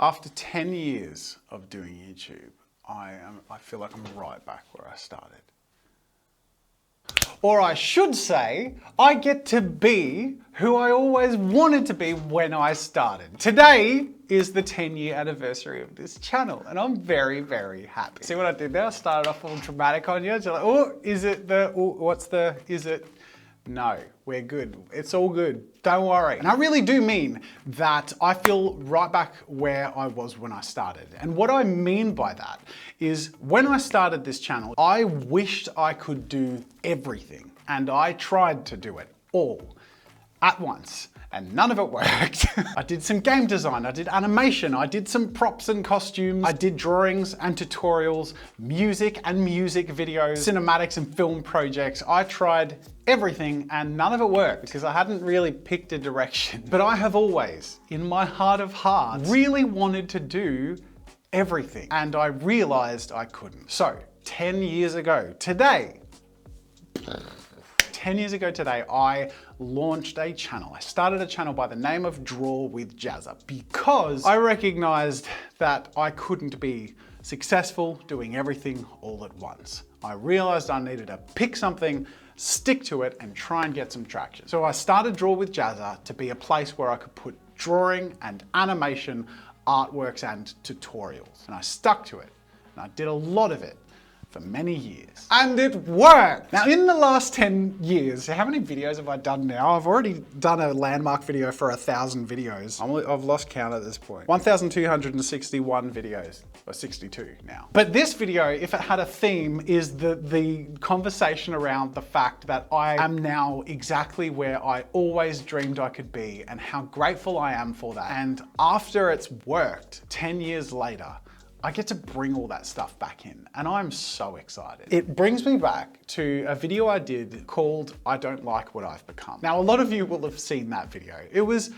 After 10 years of doing YouTube, I feel like I'm right back where I started. Or I should say, I get to be who I always wanted to be when I started. Today is the 10-year anniversary of this channel, and I'm very, very happy. See what I did there? I started off all dramatic on you. So like, oh, is it the, oh, what's the, is it? No, we're good. It's all good. Don't worry. And I really do mean that I feel right back where I was when I started. And what I mean by that is when I started this channel, I wished I could do everything. And I tried to do it all at once. And none of it worked. I did some game design, I did animation, I did some props and costumes, I did drawings and tutorials, music and music videos, cinematics and film projects. I tried everything and none of it worked because I hadn't really picked a direction. But I have always, in my heart of hearts, really wanted to do everything. And I realized I couldn't. So 10 years ago today, 10 years ago today, I launched a channel. I started a channel by the name of Draw with Jazza because I recognized that I couldn't be successful doing everything all at once. I realized I needed to pick something, stick to it, and try and get some traction. So I started Draw with Jazza to be a place where I could put drawing and animation, artworks and tutorials. And I stuck to it, and I did a lot of it for many years. And it worked! Now in the last 10 years, how many videos have I done now? I've already done a landmark video for 1,000 videos. I've lost count at this point. 1,261 videos, or 62 now. But this video, if it had a theme, is the conversation around the fact that I am now exactly where I always dreamed I could be and how grateful I am for that. And after it's worked, 10 years later, I get to bring all that stuff back in, and I'm so excited. It brings me back to a video I did called I Don't Like What I've Become. Now, a lot of you will have seen that video. It was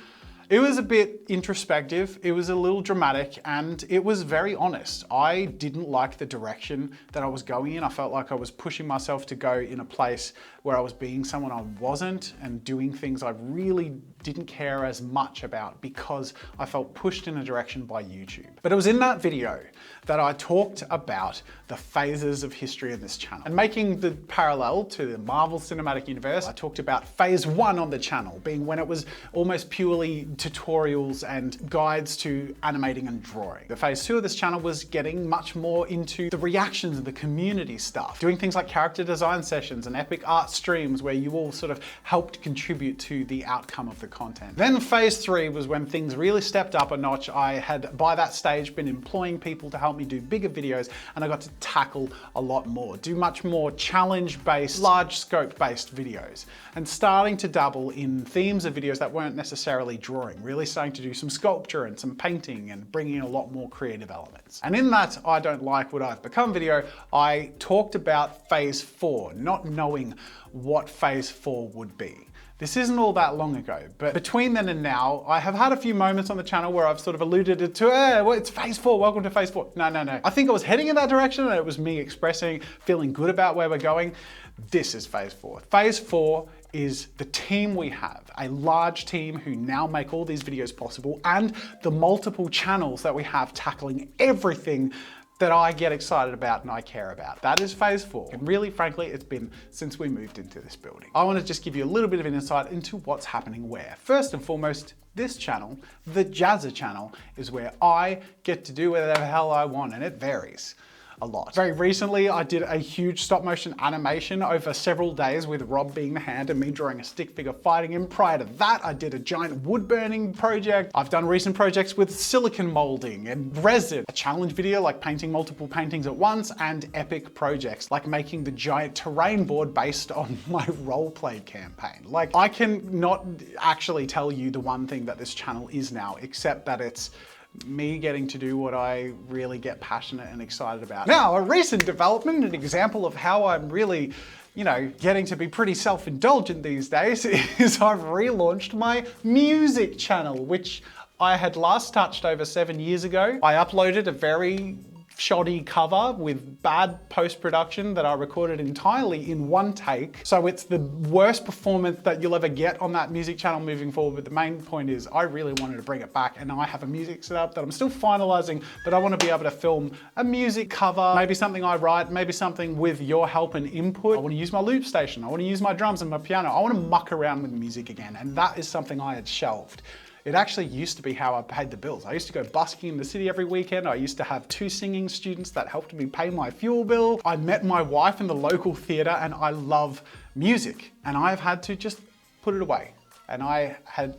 a bit introspective, it was a little dramatic, and it was very honest. I didn't like the direction that I was going in. I felt like I was pushing myself to go in a place where I was being someone I wasn't and doing things I really didn't care as much about because I felt pushed in a direction by YouTube. But it was in that video that I talked about the phases of history in this channel. And making the parallel to the Marvel Cinematic Universe, I talked about phase 1 on the channel being when it was almost purely tutorials and guides to animating and drawing. The phase 2 of this channel was getting much more into the reactions and the community stuff, doing things like character design sessions and epic art streams where you all sort of helped contribute to the outcome of the content. Then phase 3 was when things really stepped up a notch. I had, by that stage, been employing people to help me do bigger videos, and I got to tackle a lot more, do much more challenge-based, large scope-based videos, and starting to dabble in themes of videos that weren't necessarily drawing, really starting to do some sculpture and some painting and bringing in a lot more creative elements. And in that I Don't Like What I've Become video, I talked about phase 4, not knowing what phase 4 would be. This isn't all that long ago, but between then and now, I have had a few moments on the channel where I've sort of alluded to, well, it's phase 4, welcome to phase 4. No. I think I was heading in that direction and it was me expressing, feeling good about where we're going. This is phase 4. Phase 4 is the team we have, a large team who now make all these videos possible, and the multiple channels that we have tackling everything that I get excited about and I care about. That is phase 4. And really, frankly, it's been since we moved into this building. I want to just give you a little bit of an insight into what's happening where. First and foremost, this channel, the Jazza channel, is where I get to do whatever the hell I want, and it varies a lot. Very recently, I did a huge stop motion animation over several days with Rob being the hand and me drawing a stick figure fighting him. Prior to that, I did a giant wood burning project. I've done recent projects with silicon molding and resin, a challenge video like painting multiple paintings at once, and epic projects like making the giant terrain board based on my roleplay campaign. Like, I can not actually tell you the one thing that this channel is now, except that it's me getting to do what I really get passionate and excited about. Now, a recent development, an example of how I'm really, getting to be pretty self-indulgent these days is I've relaunched my music channel, which I had last touched over 7 years ago. I uploaded a very shoddy cover with bad post-production that I recorded entirely in one take. So it's the worst performance that you'll ever get on that music channel moving forward. But the main point is I really wanted to bring it back, and I have a music setup that I'm still finalizing, but I want to be able to film a music cover, maybe something I write, maybe something with your help and input. I want to use my loop station. I want to use my drums and my piano. I want to muck around with music again. And that is something I had shelved. It actually used to be how I paid the bills. I used to go busking in the city every weekend. I used to have 2 singing students that helped me pay my fuel bill. I met my wife in the local theater, and I love music. And I've had to just put it away. And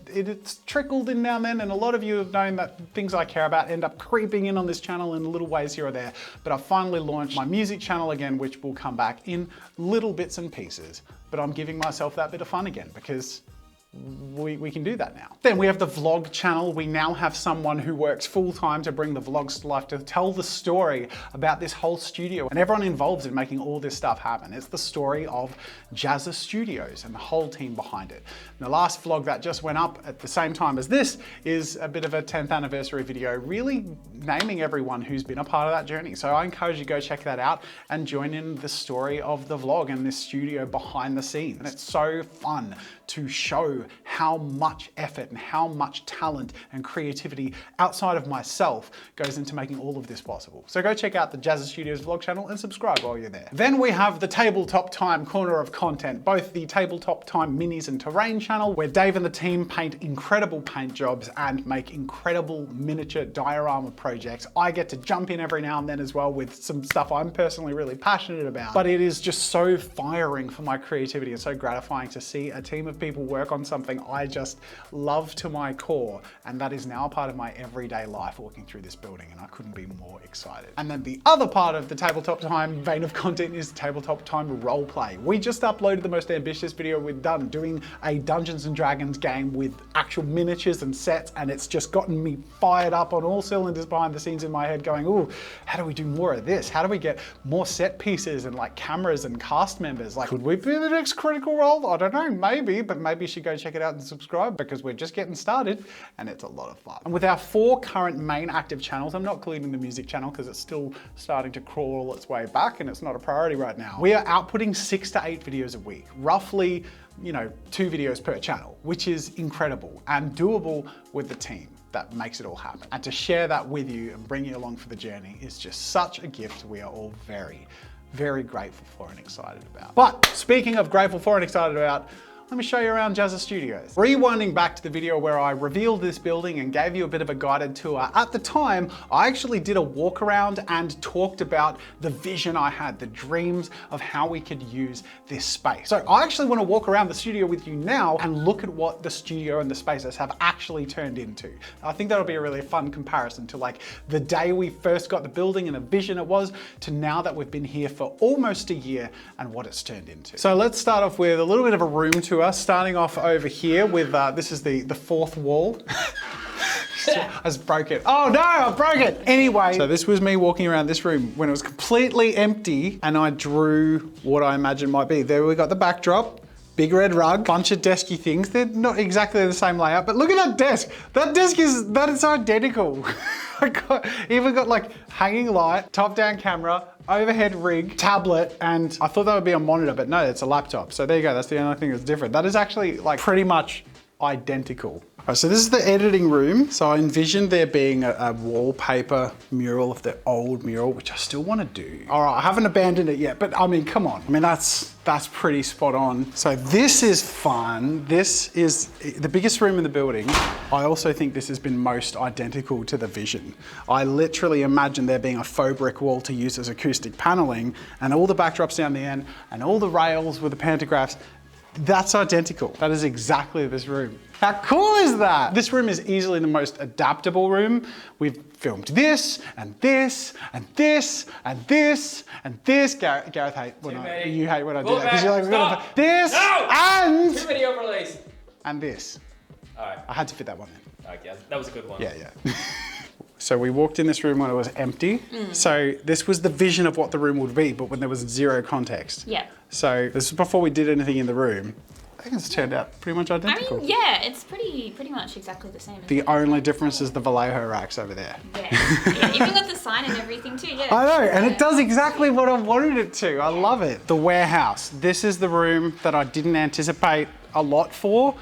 it's trickled in now and then, and a lot of you have known that things I care about end up creeping in on this channel in little ways here or there. But I've finally launched my music channel again, which will come back in little bits and pieces. But I'm giving myself that bit of fun again, because we can do that now. Then we have the vlog channel. We now have someone who works full-time to bring the vlogs to life, to tell the story about this whole studio and everyone involved in making all this stuff happen. It's the story of Jazza Studios and the whole team behind it. And the last vlog that just went up at the same time as this is a bit of a 10th anniversary video, really naming everyone who's been a part of that journey. So I encourage you to go check that out and join in the story of the vlog and this studio behind the scenes. And it's so fun to show how much effort and how much talent and creativity outside of myself goes into making all of this possible. So go check out the Jazza Studios vlog channel and subscribe while you're there. Then we have the Tabletop Time corner of content, both the Tabletop Time minis and terrain channel, where Dave and the team paint incredible paint jobs and make incredible miniature diorama projects. I get to jump in every now and then as well with some stuff I'm personally really passionate about, but it is just so firing for my creativity and so gratifying to see a team of people work on something I just love to my core, and that is now a part of my everyday life walking through this building, and I couldn't be more excited. And then the other part of the Tabletop Time vein of content is Tabletop Time roleplay. We just uploaded the most ambitious video we've done, doing a Dungeons and Dragons game with actual miniatures and sets, and it's just gotten me fired up on all cylinders behind the scenes in my head going, ooh, how do we do more of this? How do we get more set pieces and like cameras and cast members? Like, could we be the next Critical Role? I don't know, maybe, but maybe you should go check it out and subscribe, because we're just getting started and it's a lot of fun. And with our 4 current main active channels, I'm not including the music channel because it's still starting to crawl its way back and it's not a priority right now. We are outputting 6 to 8 videos a week, roughly, 2 videos per channel, which is incredible and doable with the team that makes it all happen. And to share that with you and bring you along for the journey is just such a gift we are all very, very grateful for and excited about. But speaking of grateful for and excited about, let me show you around Jazza Studios. Rewinding back to the video where I revealed this building and gave you a bit of a guided tour, at the time, I actually did a walk around and talked about the vision I had, the dreams of how we could use this space. So I actually want to walk around the studio with you now and look at what the studio and the spaces have actually turned into. I think that'll be a really fun comparison to like the day we first got the building and the vision it was to now that we've been here for almost a year and what it's turned into. So let's start off with a little bit of a room tour. Starting off over here with, this is the 4th wall. I just broke it. Oh no, I broke it. Anyway, so this was me walking around this room when it was completely empty and I drew what I imagined might be. There we got the backdrop, big red rug, bunch of desky things. They're not exactly the same layout, but look at that desk. That desk is identical. Even got like hanging light, top-down camera, overhead rig, tablet, and I thought that would be a monitor, but no, it's a laptop. So there you go, that's the only thing that's different. That is actually like pretty much identical. All right, so this is the editing room. So I envisioned there being a wallpaper mural of the old mural, which I still want to do. All right, I haven't abandoned it yet, but I mean, come on. I mean, that's pretty spot on. So this is fun. This is the biggest room in the building. I also think this has been most identical to the vision. I literally imagine there being a faux brick wall to use as acoustic paneling and all the backdrops down the end and all the rails with the pantographs. That's identical. That is exactly this room. How cool is that? This room is easily the most adaptable room. We've filmed this, and this, and this, and this, and this. Gareth hate when you hate when I do that. Because you're like, we're gonna put this, and... Too many overlays. And this. All right. I had to fit that one in. Okay, that was a good one. Yeah. So we walked in this room when it was empty. So this was the vision of what the room would be, but when there was zero context. Yeah. So this is before we did anything in the room. I think it's turned out pretty much I identical. mean, yeah, it's pretty much exactly the same. The only difference is the Vallejo racks over there. Yeah, even got the sign and everything too, yeah. I know, and it does exactly what I wanted it to. I love it. The warehouse. This is the room that I didn't anticipate a lot for,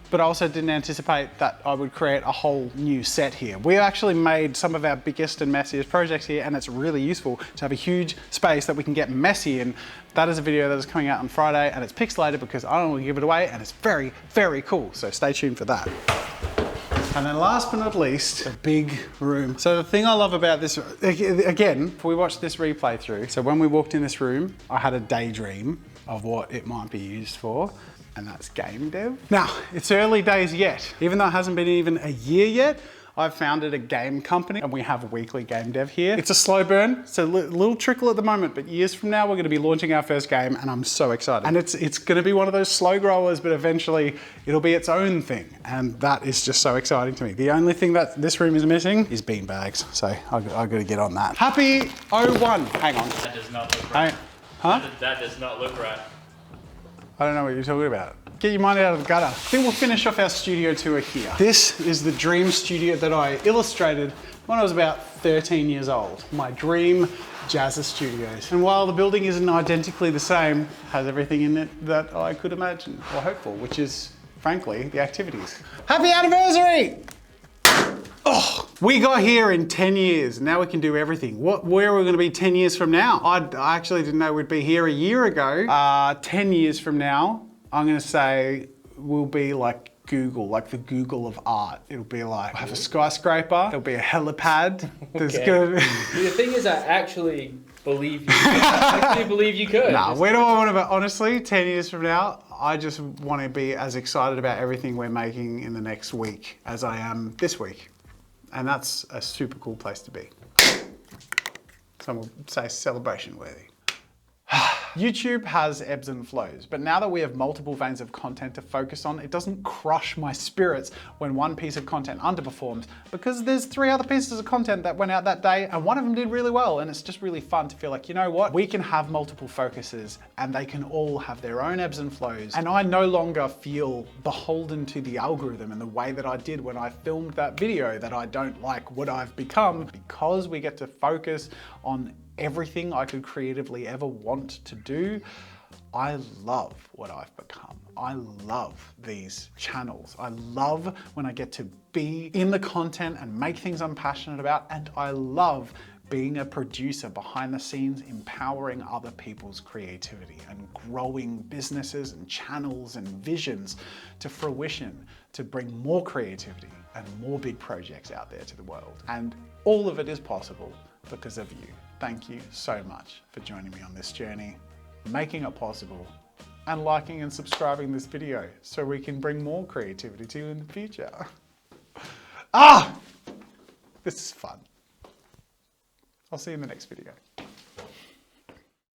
but I also didn't anticipate that I would create a whole new set here. We actually made some of our biggest and messiest projects here, and it's really useful to have a huge space that we can get messy in. That is a video that is coming out on Friday, and it's pixelated because I don't want to give it away, and it's very, very cool. So stay tuned for that. And then last but not least, a big room. So the thing I love about this, again, if we watch this replay through, so when we walked in this room, I had a daydream of what it might be used for, and that's game dev. Now, it's early days yet. Even though it hasn't been even a year yet, I've founded a game company and we have weekly game dev here. It's a slow burn, it's a little trickle at the moment, but years from now, we're gonna be launching our first game and I'm so excited. And it's gonna be one of those slow growers, but eventually it'll be its own thing. And that is just so exciting to me. The only thing that this room is missing is beanbags. So I gotta get on that. Happy 01, hang on. That does not look right. Huh? That does not look right. I don't know what you're talking about. Get your mind out of the gutter. I think we'll finish off our studio tour here. This is the dream studio that I illustrated when I was about 13 years old. My dream Jazza studios. And while the building isn't identically the same, it has everything in it that I could imagine or hope for, which is, frankly, the activities. Happy anniversary! Oh, we got here in 10 years. Now we can do everything. Where are we gonna be 10 years from now? I actually didn't know we'd be here a year ago. 10 years from now, I'm gonna say we'll be like Google, like the Google of art. It'll be like, we'll have a skyscraper, there'll be a helipad. There's gonna be... The thing is, I actually believe you. I actually believe you could. Nah, where do I want to be? Honestly, 10 years from now, I just want to be as excited about everything we're making in the next week as I am this week. And that's a super cool place to be. Some would say celebration worthy. YouTube has ebbs and flows, but now that we have multiple veins of content to focus on, it doesn't crush my spirits when one piece of content underperforms, because there's 3 other pieces of content that went out that day and one of them did really well, and it's just really fun to feel like, you know what? We can have multiple focuses and they can all have their own ebbs and flows, and I no longer feel beholden to the algorithm in the way that I did when I filmed that video that I don't like what I've become, because we get to focus on everything I could creatively ever want to do. I love what I've become. I love these channels. I love when I get to be in the content and make things I'm passionate about, and I love being a producer behind the scenes, empowering other people's creativity and growing businesses and channels and visions to fruition to bring more creativity and more big projects out there to the world. And all of it is possible because of you. Thank you so much for joining me on this journey, making it possible, and liking and subscribing this video so we can bring more creativity to you in the future. This is fun. I'll see you in the next video.